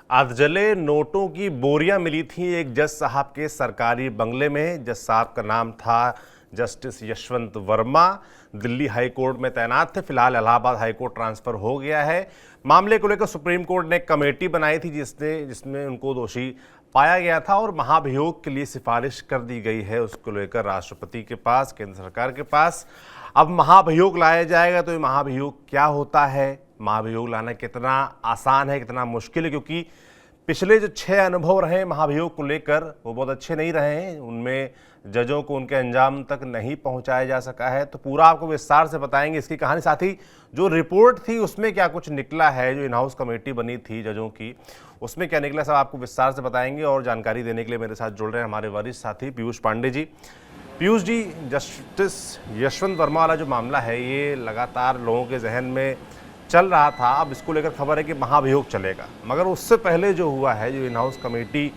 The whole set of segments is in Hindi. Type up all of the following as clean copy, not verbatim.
अधजले नोटों की बोरियां मिली थी एक जज साहब के सरकारी बंगले में। जज साहब का नाम था justice Yashwant Verma. Delhi high court में तैनात थे, फिलहाल इलाहाबाद हाई कोर्ट ट्रांसफर हो गया है। मामले को लेकर सुप्रीम कोर्ट ने एक कमेटी बनाई थी जिसमें उनको दोषी पाया गया था और महाभियोग के लिए सिफारिश कर दी गई है। उसको लेकर राष्ट्रपति के पास, केंद्र सरकार के पास अब महाभियोग लाया जाएगा। तो ये महाभियोग क्या होता है, महाभियोग लाना कितना आसान है, कितना मुश्किल है, क्योंकि पिछले जो 6 अनुभव रहे महाभियोग को लेकर वो बहुत अच्छे नहीं रहे हैं। उनमें जजों को उनके अंजाम तक नहीं पहुंचाया जा सका है। तो पूरा आपको विस्तार से बताएंगे इसकी कहानी, साथ ही जो रिपोर्ट थी उसमें क्या कुछ निकला है, जो इन हाउस कमेटी बनी थी जजों की उसमें क्या निकला, सब आपको विस्तार से बताएंगे। और जानकारी देने के लिए मेरे साथ जुड़ रहे हैं हमारे वरिष्ठ साथी पीयूष पांडे जी। पीयूष जी, जस्टिस यशवंत वर्मा वाला जो मामला है ये लगातार लोगों के जहन में चल रहा था। अब इसको लेकर खबर है कि महाभियोग चलेगा, मगर उससे पहले जो हुआ है, जो इन हाउस कमेटी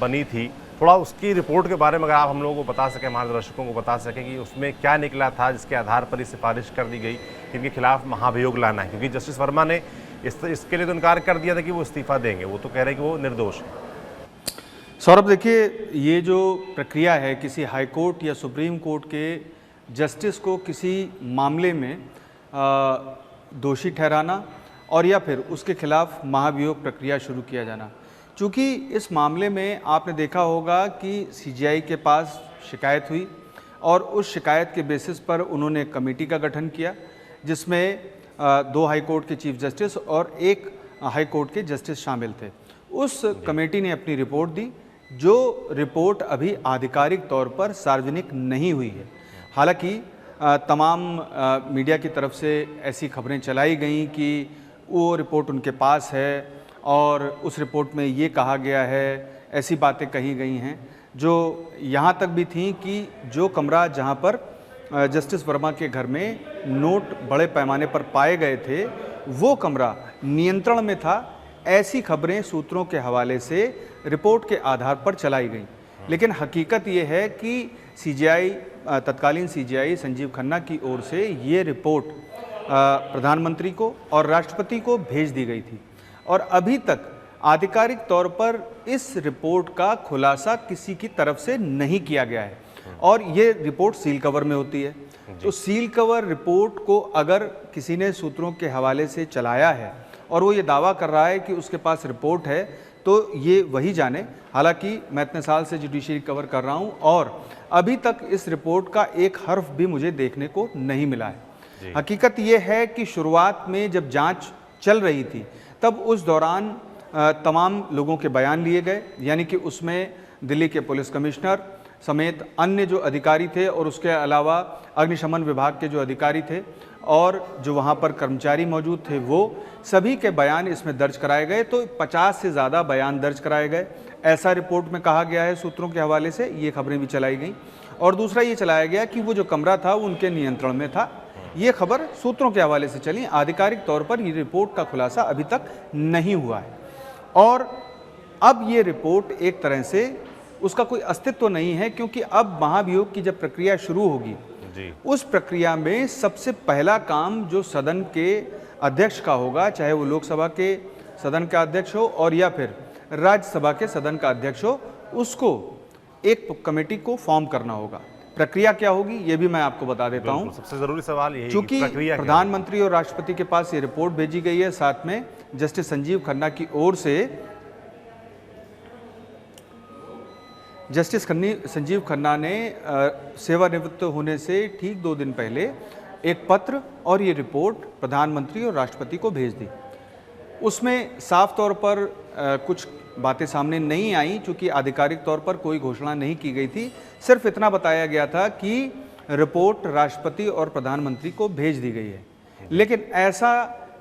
बनी थी, थोड़ा उसकी रिपोर्ट के बारे में अगर आप हम लोगों को बता सकें, हमारे दर्शकों को बता सकें कि उसमें क्या निकला था जिसके आधार पर ये सिफारिश कर दी गई कि इनके खिलाफ महाभियोग लाना है। क्योंकि जस्टिस वर्मा ने इसके लिए तो इनकार कर दिया था कि वो इस्तीफा देंगे, वो तो कह रहे हैं कि वो निर्दोष है। सौरभ, देखिए, ये जो प्रक्रिया है किसी हाई कोर्ट या सुप्रीम कोर्ट के जस्टिस को किसी मामले में दोषी ठहराना और या फिर उसके खिलाफ महाभियोग प्रक्रिया शुरू किया जाना, चूँकि इस मामले में आपने देखा होगा कि सीजीआई के पास शिकायत हुई और उस शिकायत के बेसिस पर उन्होंने कमेटी का गठन किया जिसमें 2 हाई कोर्ट के चीफ जस्टिस और 1 हाई कोर्ट के जस्टिस शामिल थे। उस कमेटी ने अपनी रिपोर्ट दी, जो रिपोर्ट अभी आधिकारिक तौर पर सार्वजनिक नहीं हुई है। हालांकि तमाम मीडिया की तरफ से ऐसी खबरें चलाई गई कि वो रिपोर्ट उनके पास है और उस रिपोर्ट में ये कहा गया है, ऐसी बातें कही गई हैं जो यहाँ तक भी थी कि जो कमरा जहाँ पर जस्टिस वर्मा के घर में नोट बड़े पैमाने पर पाए गए थे वो कमरा नियंत्रण में था। ऐसी खबरें सूत्रों के हवाले से रिपोर्ट के आधार पर चलाई गई, लेकिन हकीकत ये है कि सीजीआई, तत्कालीन सीजीआई संजीव खन्ना की ओर से ये रिपोर्ट प्रधानमंत्री को और राष्ट्रपति को भेज दी गई थी और अभी तक आधिकारिक तौर पर इस रिपोर्ट का खुलासा किसी की तरफ से नहीं किया गया है। और ये रिपोर्ट सील कवर में होती है, तो सील कवर रिपोर्ट को अगर किसी ने सूत्रों के हवाले से चलाया है और वो ये दावा कर रहा है कि उसके पास रिपोर्ट है, तो ये वही जाने। हालांकि मैं इतने साल से जुडिशरी कवर कर रहा हूँ और अभी तक इस रिपोर्ट का एक हर्फ भी मुझे देखने को नहीं मिला है। हकीकत ये है कि शुरुआत में जब जांच चल रही थी तब उस दौरान तमाम लोगों के बयान लिए गए, यानी कि उसमें दिल्ली के पुलिस कमिश्नर समेत अन्य जो अधिकारी थे और उसके अलावा अग्निशमन विभाग के जो अधिकारी थे और जो वहाँ पर कर्मचारी मौजूद थे, वो सभी के बयान इसमें दर्ज कराए गए। तो 50 से ज़्यादा बयान दर्ज कराए गए, ऐसा रिपोर्ट में कहा गया है सूत्रों के हवाले से। ये खबरें भी चलाई गई और दूसरा ये चलाया गया कि वो जो कमरा था वो उनके नियंत्रण में था। ये खबर सूत्रों के हवाले से चली। आधिकारिक तौर पर ये रिपोर्ट का खुलासा अभी तक नहीं हुआ है और अब ये रिपोर्ट एक तरह से उसका कोई अस्तित्व तो नहीं है, क्योंकि अब महाभियोग की जब प्रक्रिया शुरू होगी उस प्रक्रिया में सबसे पहला काम जो सदन के अध्यक्ष का होगा, चाहे वो लोकसभा के सदन का अध्यक्ष हो और या फिर राज्यसभा के सदन का अध्यक्ष हो, उसको एक कमेटी को फॉर्म करना होगा। प्रक्रिया क्या होगी ये भी मैं आपको बता देता हूं। सबसे जरूरी सवाल यही, चूंकि प्रधानमंत्री और राष्ट्रपति के पास ये रिपोर्ट भेजी गई है, साथ में जस्टिस संजीव खन्ना की ओर से जस्टिस संजीव खन्ना ने सेवानिवृत्त होने से ठीक 2 दिन पहले एक पत्र और ये रिपोर्ट प्रधानमंत्री और राष्ट्रपति को भेज दी। उसमें साफ तौर पर कुछ बातें सामने नहीं आई, चूँकि आधिकारिक तौर पर कोई घोषणा नहीं की गई थी। सिर्फ इतना बताया गया था कि रिपोर्ट राष्ट्रपति और प्रधानमंत्री को भेज दी गई है, लेकिन ऐसा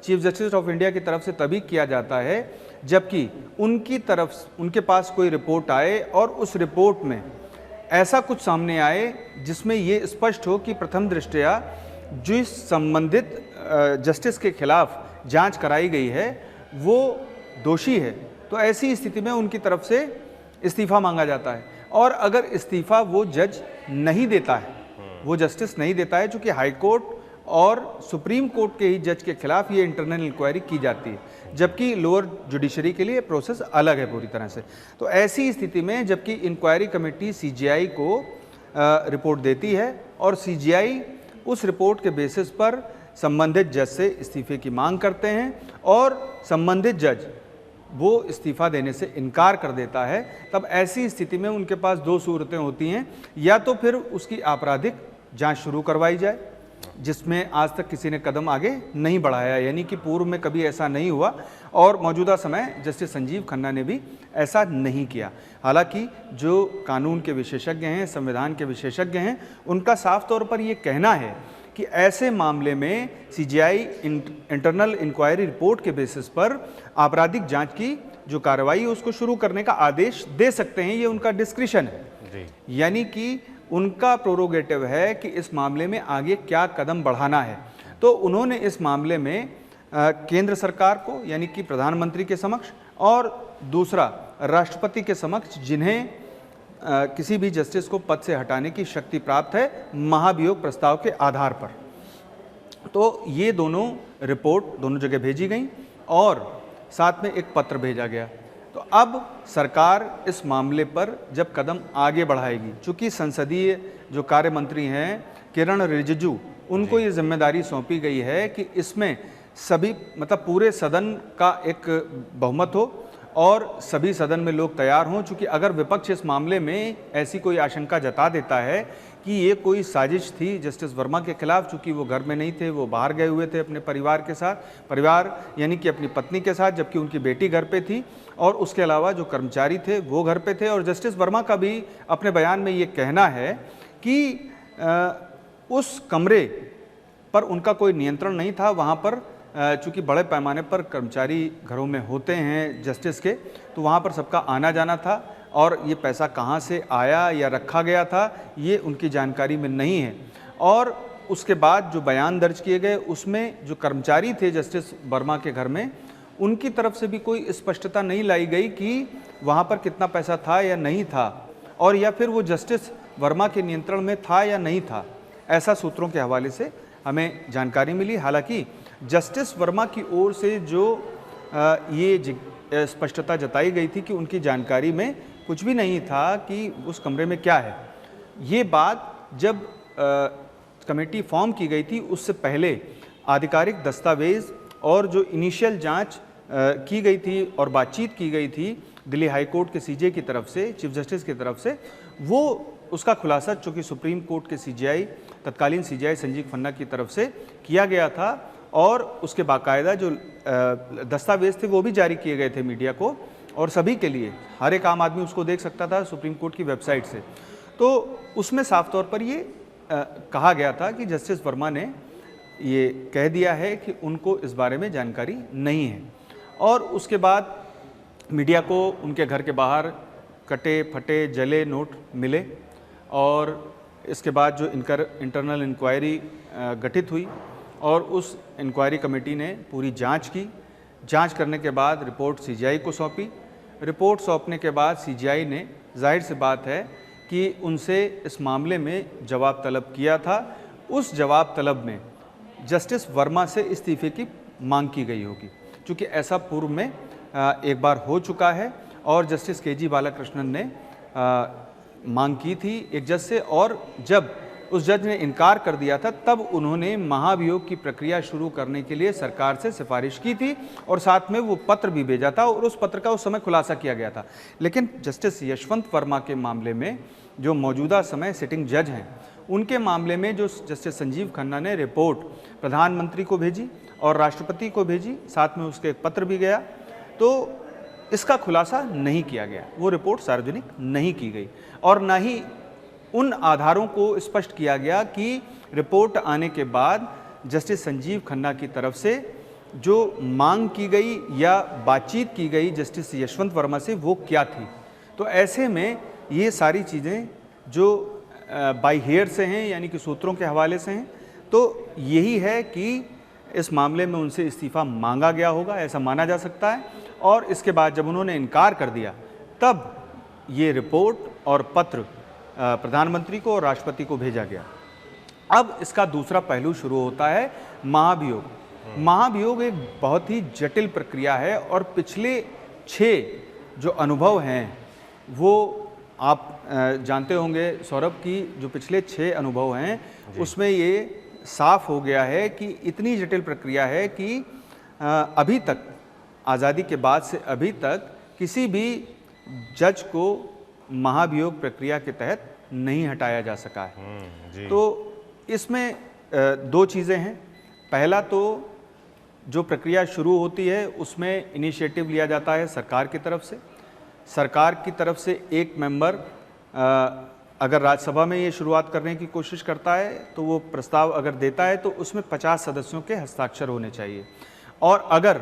चीफ जस्टिस ऑफ इंडिया की तरफ से तभी किया जाता है जबकि उनके पास कोई रिपोर्ट आए और उस रिपोर्ट में ऐसा कुछ सामने आए जिसमें ये स्पष्ट हो कि प्रथम दृष्टया जिस संबंधित जस्टिस के खिलाफ जांच कराई गई है वो दोषी है। तो ऐसी स्थिति में उनकी तरफ से इस्तीफा मांगा जाता है और अगर इस्तीफा वो जज नहीं देता है, वो जस्टिस नहीं देता है, चूँकि हाई कोर्ट और सुप्रीम कोर्ट के ही जज के खिलाफ ये इंटरनल इंक्वायरी की जाती है। जबकि लोअर जुडिशरी के लिए प्रोसेस अलग है पूरी तरह से। तो ऐसी स्थिति में जबकि इंक्वायरी कमेटी सीजीआई को रिपोर्ट देती है और सीजीआई उस रिपोर्ट के बेसिस पर संबंधित जज से इस्तीफे की मांग करते हैं और संबंधित जज वो इस्तीफा देने से इनकार कर देता है, तब ऐसी स्थिति में उनके पास दो सूरतें होती हैं। या तो फिर उसकी आपराधिक जांच शुरू करवाई जाए, जिसमें आज तक किसी ने कदम आगे नहीं बढ़ाया, यानी कि पूर्व में कभी ऐसा नहीं हुआ और मौजूदा समय जस्टिस संजीव खन्ना ने भी ऐसा नहीं किया। हालांकि जो कानून के विशेषज्ञ हैं, संविधान के विशेषज्ञ हैं, उनका साफ तौर पर ये कहना है कि ऐसे मामले में सीजीआई इंटरनल इंक्वायरी रिपोर्ट के बेसिस पर आपराधिक जांच की जो कार्रवाई है उसको शुरू करने का आदेश दे सकते हैं। ये उनका डिस्क्रिशन है जी। यानी कि उनका प्रोरोगेटिव है कि इस मामले में आगे क्या कदम बढ़ाना है। तो उन्होंने इस मामले में केंद्र सरकार को यानी कि प्रधानमंत्री के समक्ष और दूसरा राष्ट्रपति के समक्ष, जिन्हें किसी भी जस्टिस को पद से हटाने की शक्ति प्राप्त है महाभियोग प्रस्ताव के आधार पर, तो ये दोनों रिपोर्ट दोनों जगह भेजी गई और साथ में एक पत्र भेजा गया। तो अब सरकार इस मामले पर जब कदम आगे बढ़ाएगी, चूंकि संसदीय जो कार्य मंत्री हैं किरण रिजिजू, उनको ये जिम्मेदारी सौंपी गई है कि इसमें सभी मतलब पूरे सदन का एक बहुमत हो और सभी सदन में लोग तैयार हों। चूंकि अगर विपक्ष इस मामले में ऐसी कोई आशंका जता देता है कि ये कोई साजिश थी जस्टिस वर्मा के खिलाफ, चूंकि वो घर में नहीं थे, वो बाहर गए हुए थे अपने परिवार के साथ, परिवार यानी कि अपनी पत्नी के साथ, जबकि उनकी बेटी घर पे थी और उसके अलावा जो कर्मचारी थे वो घर पे थे। और जस्टिस वर्मा का भी अपने बयान में ये कहना है कि उस कमरे पर उनका कोई नियंत्रण नहीं था। वहाँ पर चूँकि बड़े पैमाने पर कर्मचारी घरों में होते हैं जस्टिस के, तो वहाँ पर सबका आना जाना था और ये पैसा कहाँ से आया या रखा गया था ये उनकी जानकारी में नहीं है। और उसके बाद जो बयान दर्ज किए गए उसमें जो कर्मचारी थे जस्टिस वर्मा के घर में, उनकी तरफ से भी कोई स्पष्टता नहीं लाई गई कि वहाँ पर कितना पैसा था या नहीं था, और या फिर वो जस्टिस वर्मा के नियंत्रण में था या नहीं था। ऐसा सूत्रों के हवाले से हमें जानकारी मिली। हालांकि जस्टिस वर्मा की ओर से जो ये स्पष्टता जताई गई थी कि उनकी जानकारी में कुछ भी नहीं था कि उस कमरे में क्या है। ये बात जब कमेटी फॉर्म की गई थी उससे पहले आधिकारिक दस्तावेज और जो इनिशियल जांच की गई थी और बातचीत की गई थी दिल्ली हाई कोर्ट के सीजे की तरफ से, चीफ जस्टिस की तरफ से, वो उसका खुलासा चूँकि सुप्रीम कोर्ट के सीजीआई तत्कालीन सीजीआई संजीव खन्ना की तरफ से किया गया था और उसके बाकायदा जो दस्तावेज थे वो भी जारी किए गए थे मीडिया को और सभी के लिए, हर एक आम आदमी उसको देख सकता था सुप्रीम कोर्ट की वेबसाइट से। तो उसमें साफ तौर पर ये कहा गया था कि जस्टिस वर्मा ने ये कह दिया है कि उनको इस बारे में जानकारी नहीं है। और उसके बाद मीडिया को उनके घर के बाहर कटे फटे जले नोट मिले और इसके बाद जो इंटरनल इंक्वायरी गठित हुई और उस इंक्वायरी कमेटी ने पूरी जांच की। जांच करने के बाद रिपोर्ट सीजीआई को सौंपी। रिपोर्ट सौंपने के बाद सीजीआई ने, जाहिर सी बात है कि उनसे इस मामले में जवाब तलब किया था। उस जवाब तलब में जस्टिस वर्मा से इस्तीफे की मांग की गई होगी, क्योंकि ऐसा पूर्व में एक बार हो चुका है और जस्टिस केजी बालाकृष्णन ने मांग की थी एक जज से, और जब उस जज ने इनकार कर दिया था तब उन्होंने महाभियोग की प्रक्रिया शुरू करने के लिए सरकार से सिफारिश की थी और साथ में वो पत्र भी भेजा था और उस पत्र का उस समय खुलासा किया गया था। लेकिन जस्टिस यशवंत वर्मा के मामले में जो मौजूदा समय सिटिंग जज हैं, उनके मामले में जो जस्टिस संजीव खन्ना ने रिपोर्ट प्रधानमंत्री को भेजी और राष्ट्रपति को भेजी, साथ में उसके एक पत्र भी गया, तो इसका खुलासा नहीं किया गया। वो रिपोर्ट सार्वजनिक नहीं की गई और ना ही उन आधारों को स्पष्ट किया गया कि रिपोर्ट आने के बाद जस्टिस संजीव खन्ना की तरफ से जो मांग की गई या बातचीत की गई जस्टिस यशवंत वर्मा से वो क्या थी। तो ऐसे में ये सारी चीज़ें जो बाय हेयर से हैं, यानी कि सूत्रों के हवाले से हैं, तो यही है कि इस मामले में उनसे इस्तीफ़ा मांगा गया होगा, ऐसा माना जा सकता है। और इसके बाद जब उन्होंने इनकार कर दिया तब ये रिपोर्ट और पत्र प्रधानमंत्री को और राष्ट्रपति को भेजा गया। अब इसका दूसरा पहलू शुरू होता है महाभियोग। महाभियोग एक बहुत ही जटिल प्रक्रिया है और पिछले 6 जो अनुभव हैं वो आप जानते होंगे सौरभ की जो पिछले 6 अनुभव हैं उसमें ये साफ हो गया है कि इतनी जटिल प्रक्रिया है कि अभी तक आज़ादी के बाद से अभी तक किसी भी जज को महाभियोग प्रक्रिया के तहत नहीं हटाया जा सका है। जी। तो इसमें 2 चीज़ें हैं। पहला तो जो प्रक्रिया शुरू होती है उसमें इनिशिएटिव लिया जाता है सरकार की तरफ से। सरकार की तरफ से एक मेंबर अगर राज्यसभा में ये शुरुआत करने की कोशिश करता है तो वो प्रस्ताव अगर देता है तो उसमें 50 सदस्यों के हस्ताक्षर होने चाहिए, और अगर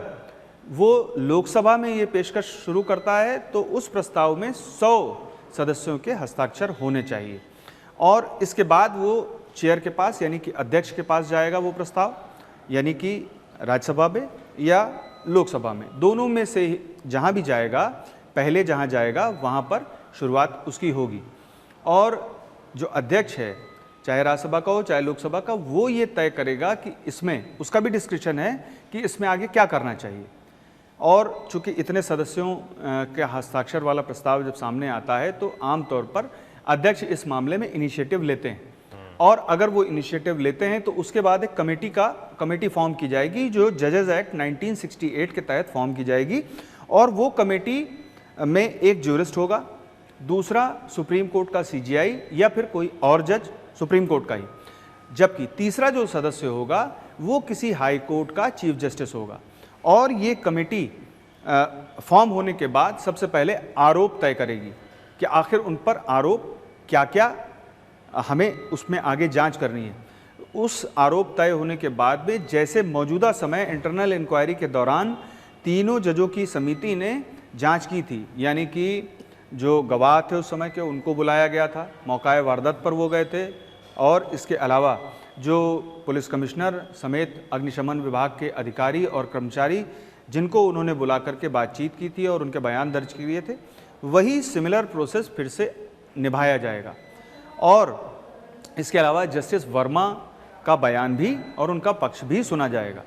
वो लोकसभा में ये पेशकश शुरू करता है तो उस प्रस्ताव में 100 सदस्यों के हस्ताक्षर होने चाहिए, और इसके बाद वो चेयर के पास यानी कि अध्यक्ष के पास जाएगा वो प्रस्ताव, यानी कि राज्यसभा में या लोकसभा में, दोनों में से जहाँ भी जाएगा, पहले जहाँ जाएगा वहाँ पर शुरुआत उसकी होगी। और जो अध्यक्ष है चाहे राज्यसभा का हो चाहे लोकसभा का, वो ये तय करेगा कि इसमें उसका भी डिस्क्रिप्शन है कि इसमें आगे क्या करना चाहिए। और चूंकि इतने सदस्यों के हस्ताक्षर वाला प्रस्ताव जब सामने आता है तो आमतौर पर अध्यक्ष इस मामले में इनिशिएटिव लेते हैं, और अगर वो इनिशिएटिव लेते हैं तो उसके बाद एक कमेटी फॉर्म की जाएगी जो जजेस एक्ट 1968 के तहत फॉर्म की जाएगी, और वो कमेटी में एक ज्यूरिस्ट होगा, दूसरा सुप्रीम कोर्ट का CJI या फिर कोई और जज सुप्रीम कोर्ट का ही, जबकि तीसरा जो सदस्य होगा वो किसी हाई कोर्ट का चीफ जस्टिस होगा। और ये कमेटी फॉर्म होने के बाद सबसे पहले आरोप तय करेगी कि आखिर उन पर आरोप क्या क्या हमें उसमें आगे जांच करनी है। उस आरोप तय होने के बाद में जैसे मौजूदा समय इंटरनल इंक्वायरी के दौरान तीनों जजों की समिति ने जांच की थी, यानी कि जो गवाह थे उस समय के उनको बुलाया गया था, मौकाए वारदात पर वो गए थे, और इसके अलावा जो पुलिस कमिश्नर समेत अग्निशमन विभाग के अधिकारी और कर्मचारी जिनको उन्होंने बुला करके बातचीत की थी और उनके बयान दर्ज किए थे, वही सिमिलर प्रोसेस फिर से निभाया जाएगा। और इसके अलावा जस्टिस वर्मा का बयान भी और उनका पक्ष भी सुना जाएगा।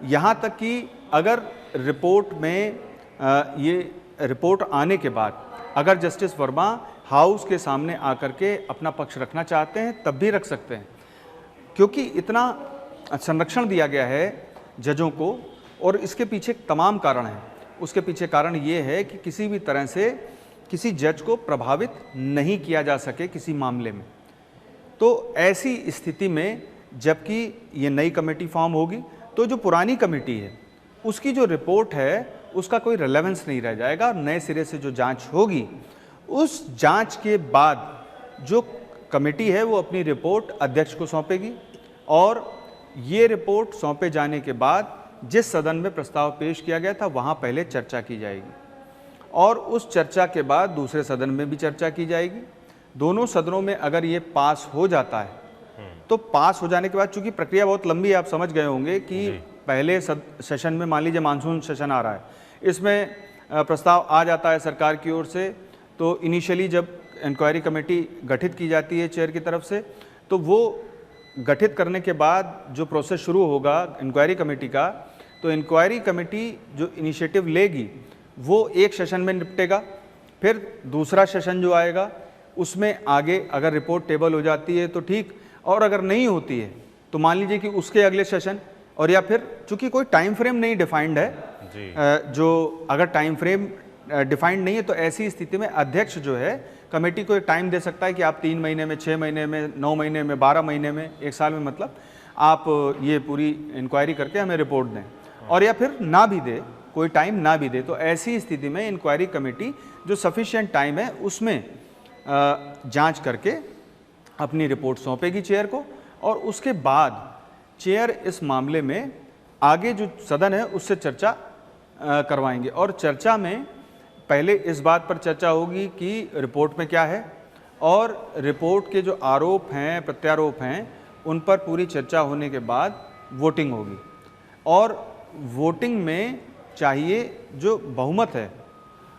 यहाँ तक कि अगर रिपोर्ट में ये रिपोर्ट आने के बाद अगर जस्टिस वर्मा हाउस के सामने आकर के अपना पक्ष रखना चाहते हैं तब भी रख सकते हैं, क्योंकि इतना संरक्षण दिया गया है जजों को, और इसके पीछे तमाम कारण हैं। उसके पीछे कारण ये है कि किसी भी तरह से किसी जज को प्रभावित नहीं किया जा सके किसी मामले में। तो ऐसी स्थिति में जबकि ये नई कमेटी फॉर्म होगी तो जो पुरानी कमेटी है उसकी जो रिपोर्ट है उसका कोई रेलेवेंस नहीं रह जाएगा। नए सिरे से जो जांच होगी उस जांच के बाद जो कमेटी है वो अपनी रिपोर्ट अध्यक्ष को सौंपेगी, और ये रिपोर्ट सौंपे जाने के बाद जिस सदन में प्रस्ताव पेश किया गया था वहाँ पहले चर्चा की जाएगी, और उस चर्चा के बाद दूसरे सदन में भी चर्चा की जाएगी। दोनों सदनों में अगर ये पास हो जाता है तो पास हो जाने के बाद, चूंकि प्रक्रिया बहुत लंबी है, आप समझ गए होंगे कि पहले सेशन में मान लीजिए मानसून सेशन आ रहा है, इसमें प्रस्ताव आ जाता है सरकार की ओर से, तो इनिशियली जब इंक्वायरी कमेटी गठित की जाती है चेयर की तरफ से, तो वो गठित करने के बाद जो प्रोसेस शुरू होगा इंक्वायरी कमेटी का, तो इंक्वायरी कमेटी जो इनिशिएटिव लेगी वो एक सेशन में निपटेगा, फिर दूसरा सेशन जो आएगा उसमें आगे अगर रिपोर्ट टेबल हो जाती है तो ठीक, और अगर नहीं होती है तो मान लीजिए कि उसके अगले सेशन, और या फिर चूंकि कोई टाइम फ्रेम नहीं डिफाइंड है जी। जो अगर टाइम फ्रेम डिफाइंड नहीं है तो ऐसी स्थिति में अध्यक्ष जो है कमेटी को एक टाइम दे सकता है कि आप 3 महीने में, 6 महीने में, 9 महीने में, 12 महीने में, 1 साल में, मतलब आप ये पूरी इंक्वायरी करके हमें रिपोर्ट दें, और या फिर ना भी दे, कोई टाइम ना भी दे, तो ऐसी स्थिति में इंक्वायरी कमेटी जो सफिशिएंट टाइम है उसमें जांच करके अपनी रिपोर्ट सौंपेगी चेयर को, और उसके बाद चेयर इस मामले में आगे जो सदन है उससे चर्चा करवाएंगे। और चर्चा में पहले इस बात पर चर्चा होगी कि रिपोर्ट में क्या है, और रिपोर्ट के जो आरोप हैं, प्रत्यारोप हैं, उन पर पूरी चर्चा होने के बाद वोटिंग होगी, और वोटिंग में चाहिए जो बहुमत है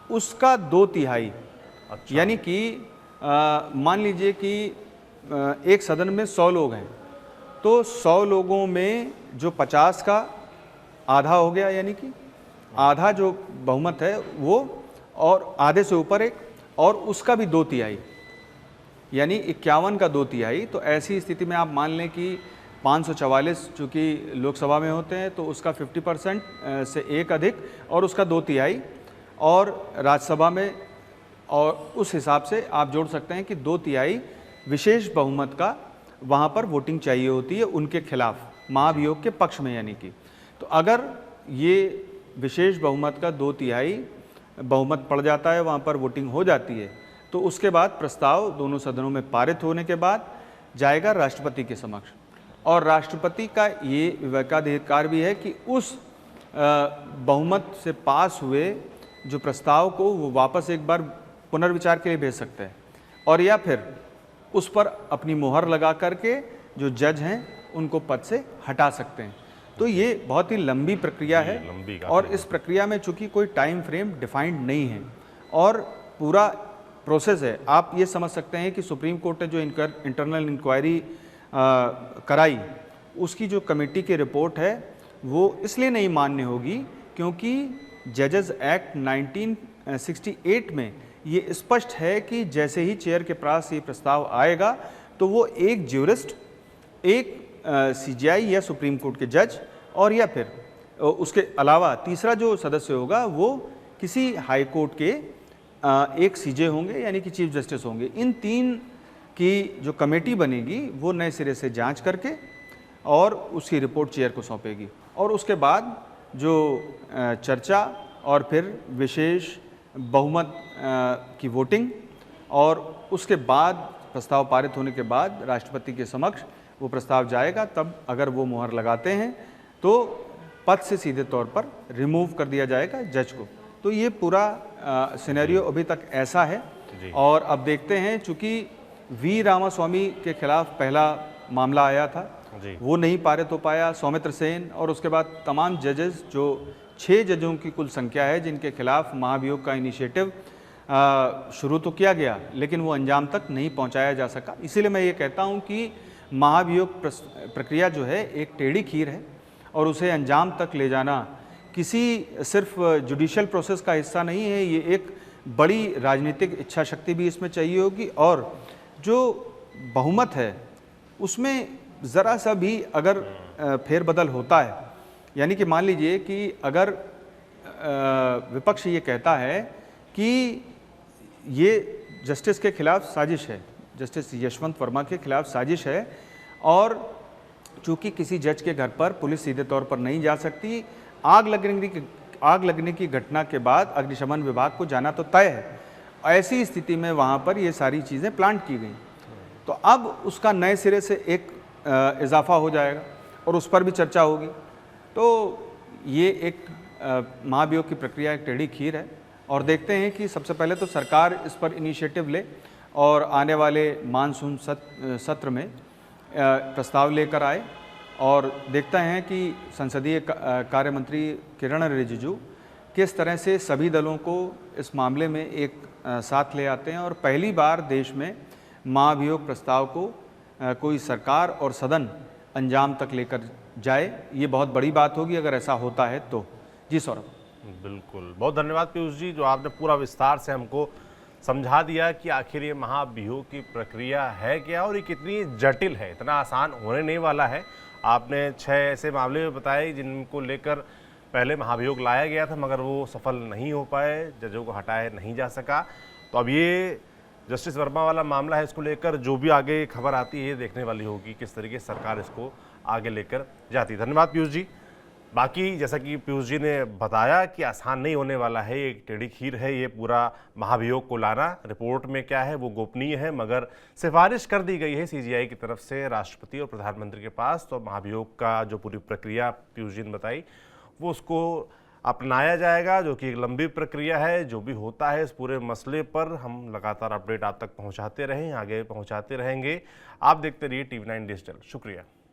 उसका 2/3। अच्छा। यानी कि मान लीजिए कि एक सदन में 100 लोग हैं, तो 100 लोगों में जो 50 का आधा हो गया, यानी कि आधा जो बहुमत है वो, और आधे से ऊपर एक, और उसका भी 2/3, यानी 51 का 2/3। तो ऐसी स्थिति में आप मान लें कि 544 चूँकि लोकसभा में होते हैं तो उसका 50% से एक अधिक, और उसका 2/3, और राज्यसभा में, और उस हिसाब से आप जोड़ सकते हैं कि 2/3 विशेष बहुमत का वहाँ पर वोटिंग चाहिए होती है उनके खिलाफ, महाभियोग के पक्ष में, यानी कि। तो अगर ये विशेष बहुमत का 2/3 बहुमत पड़ जाता है, वहाँ पर वोटिंग हो जाती है, तो उसके बाद प्रस्ताव दोनों सदनों में पारित होने के बाद जाएगा राष्ट्रपति के समक्ष, और राष्ट्रपति का ये विवेकाधिकार भी है कि उस बहुमत से पास हुए जो प्रस्ताव को वो वापस एक बार पुनर्विचार के लिए भेज सकते हैं, और या फिर उस पर अपनी मोहर लगा करके जो जज हैं उनको पद से हटा सकते हैं। तो ये बहुत ही लंबी प्रक्रिया है, और इस प्रक्रिया में चूंकि कोई टाइम फ्रेम डिफाइंड नहीं है और पूरा प्रोसेस है। आप ये समझ सकते हैं कि सुप्रीम कोर्ट ने जो इंटरनल इंक्वायरी कराई, उसकी जो कमेटी की रिपोर्ट है वो इसलिए नहीं मान्य होगी क्योंकि जजेस एक्ट 1968 में ये स्पष्ट है कि जैसे ही चेयर के पास ये प्रस्ताव आएगा तो वो एक ज्यूरिस्ट, एक सीजीआई या सुप्रीम कोर्ट के जज, और या फिर उसके अलावा तीसरा जो सदस्य होगा वो किसी हाई कोर्ट के एक सीजे होंगे, यानी कि चीफ जस्टिस होंगे। इन 3 की जो कमेटी बनेगी वो नए सिरे से जांच करके और उसकी रिपोर्ट चेयर को सौंपेगी, और उसके बाद जो चर्चा और फिर विशेष बहुमत की वोटिंग, और उसके बाद प्रस्ताव पारित होने के बाद राष्ट्रपति के समक्ष वो प्रस्ताव जाएगा। तब अगर वो मुहर लगाते हैं तो पद से सीधे तौर पर रिमूव कर दिया जाएगा जज को। तो ये पूरा सिनेरियो अभी तक ऐसा है, और अब देखते हैं, चूँकि वी रामास्वामी के खिलाफ पहला मामला आया था, वो नहीं पारित हो पाया, सौमित्र सेन, और उसके बाद तमाम जजेस, जो 6 जजों की कुल संख्या है जिनके खिलाफ महाभियोग का इनिशिएटिव शुरू तो किया गया लेकिन वो अंजाम तक नहीं पहुंचाया जा सका। इसीलिए मैं ये कहता हूं कि महाभियोग प्रक्रिया जो है एक टेढ़ी खीर है, और उसे अंजाम तक ले जाना किसी सिर्फ जुडिशियल प्रोसेस का हिस्सा नहीं है, ये एक बड़ी राजनीतिक इच्छा शक्ति भी इसमें चाहिए होगी, और जो बहुमत है उसमें ज़रा सा भी अगर फेरबदल होता है, यानी कि मान लीजिए कि अगर विपक्ष ये कहता है कि ये जस्टिस के खिलाफ साजिश है, जस्टिस यशवंत वर्मा के खिलाफ साजिश है, और चूंकि किसी जज के घर पर पुलिस सीधे तौर पर नहीं जा सकती, आग लगने की घटना के बाद अग्निशमन विभाग को जाना तो तय है, ऐसी स्थिति में वहाँ पर ये सारी चीज़ें प्लांट की गई, तो अब उसका नए सिरे से एक इजाफा हो जाएगा और उस पर भी चर्चा होगी। तो ये एक महाभियोग की प्रक्रिया एक टेढ़ी खीर है, और देखते हैं कि सबसे पहले तो सरकार इस पर इनिशिएटिव ले और आने वाले मानसून सत्र में प्रस्ताव लेकर आए, और देखते हैं कि संसदीय कार्य मंत्री किरण रिजिजू किस तरह से सभी दलों को इस मामले में एक साथ ले आते हैं, और पहली बार देश में महाभियोग प्रस्ताव को कोई सरकार और सदन अंजाम तक लेकर जाए। ये बहुत बड़ी बात होगी अगर ऐसा होता है तो। जी सौरभ। बिल्कुल, बहुत धन्यवाद पीयूष जी, जो आपने पूरा विस्तार से हमको समझा दिया कि आखिर ये महाभियोग की प्रक्रिया है क्या और ये कितनी जटिल है, इतना आसान होने नहीं वाला है। आपने 6 ऐसे मामले बताए जिनको लेकर पहले महाभियोग लाया गया था मगर वो सफल नहीं हो पाए, जजों को हटाया नहीं जा सका। तो अब ये जस्टिस वर्मा वाला मामला है, इसको लेकर जो भी आगे खबर आती है देखने वाली होगी किस तरीके से सरकार इसको आगे लेकर जाती है। धन्यवाद पीयूष जी। बाकी जैसा कि पीयूष जी ने बताया कि आसान नहीं होने वाला है, एक टेढ़ी खीर है ये पूरा महाभियोग को लाना। रिपोर्ट में क्या है वो गोपनीय है, मगर सिफारिश कर दी गई है सीजीआई की तरफ से राष्ट्रपति और प्रधानमंत्री के पास। तो महाभियोग का जो पूरी प्रक्रिया पीयूष जी ने बताई वो उसको अपनाया जाएगा, जो कि एक लंबी प्रक्रिया है। जो भी होता है इस पूरे मसले पर हम लगातार अपडेट आप तक पहुँचाते रहें, आगे पहुँचाते रहेंगे। आप देखते रहिए TV9 डिजिटल। शुक्रिया।